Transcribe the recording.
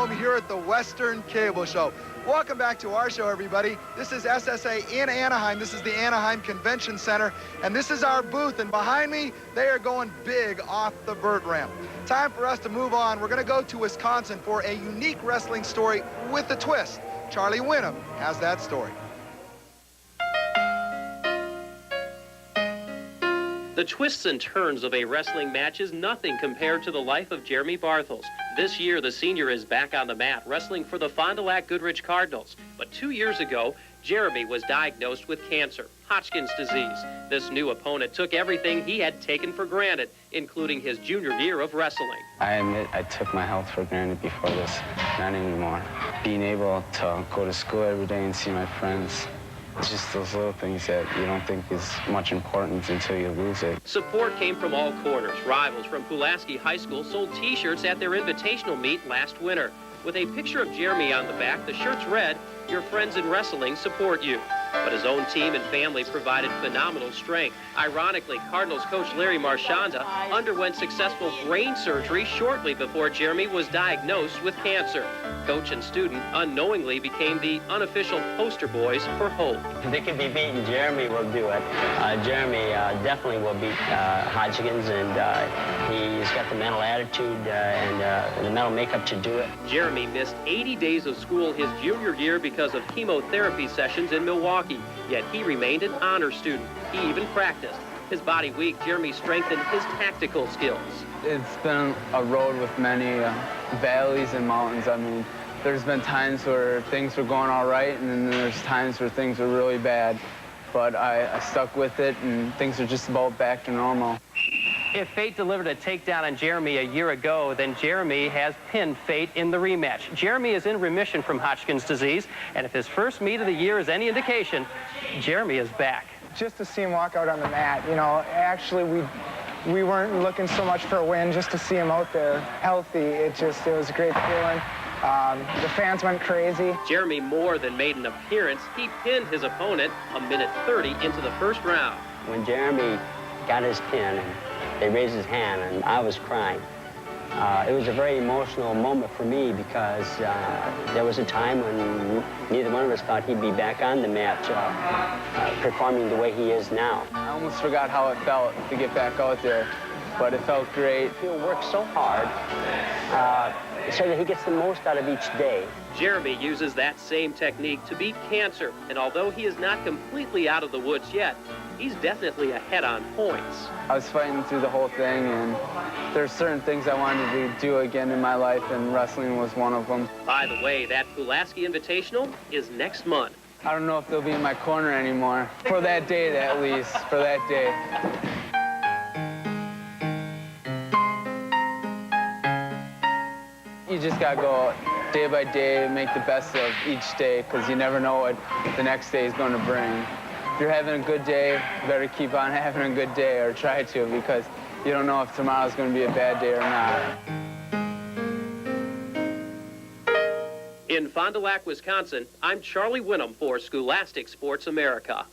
home here at the Western Cable Show. Welcome back to our show, everybody. This is SSA in Anaheim. This is the Anaheim Convention Center, and this is our booth. And behind me, they are going big off the vert ramp. Time for us to move on. We're going to go to Wisconsin for a unique wrestling story with a twist. Charlie Whinham has that story. The twists and turns of a wrestling match is nothing compared to the life of Jeremy Barthels. This year, the senior is back on the mat, wrestling for the Fond du Lac Goodrich Cardinals. But 2 years ago, Jeremy was diagnosed with cancer, Hodgkin's disease. This new opponent took everything he had taken for granted, including his junior year of wrestling. I admit I took my health for granted before this, not anymore. Being able to go to school every day and see my friends, it's just those little things that you don't think is much importance until you lose it. Support came from all corners. Rivals from Pulaski High School sold T-shirts at their invitational meet last winter. With a picture of Jeremy on the back, the shirts read, "Your friends in wrestling support you." But his own team and family provided phenomenal strength. Ironically, Cardinals coach Larry Marchionda underwent successful brain surgery shortly before Jeremy was diagnosed with cancer. Coach and student unknowingly became the unofficial poster boys for hope. If they can be beaten, Jeremy will do it. Jeremy definitely will beat Hodgkin's, and he's got the mental attitude and the mental makeup to do it. Jeremy missed 80 days of school his junior year because of chemotherapy sessions in Milwaukee, yet he remained an honor student. He even practiced. His body weak, Jeremy strengthened his tactical skills. It's been a road with many valleys and mountains. I mean, there's been times where things were going all right, and then there's times where things were really bad. But I stuck with it, and things are just about back to normal. If fate delivered a takedown on Jeremy a year ago, then Jeremy has pinned fate in the rematch. Jeremy is in remission from Hodgkin's disease, and if his first meet of the year is any indication, Jeremy is back. Just to see him walk out on the mat, you know, actually we weren't looking so much for a win, just to see him out there healthy. It was a great feeling. The fans went crazy. Jeremy more than made an appearance. He pinned his opponent a minute 30 into the first round. When Jeremy got his pin, and they raised his hand, and I was crying. It was a very emotional moment for me because there was a time when neither one of us thought he'd be back on the mat performing the way he is now. I almost forgot how it felt to get back out there, but it felt great. He'll work so hard so that he gets the most out of each day. Jeremy uses that same technique to beat cancer, and although he is not completely out of the woods yet, he's definitely ahead on points. I was fighting through the whole thing, and there's certain things I wanted to do again in my life, and wrestling was one of them. By the way, that Pulaski Invitational is next month. I don't know if they'll be in my corner anymore. For that day, at least. For that day. You just gotta go day by day, make the best of each day, because you never know what the next day is going to bring. If you're having a good day, you better keep on having a good day, or try to, because you don't know if tomorrow's going to be a bad day or not. In Fond du Lac, Wisconsin, I'm Charlie Whinham for Scholastic Sports America.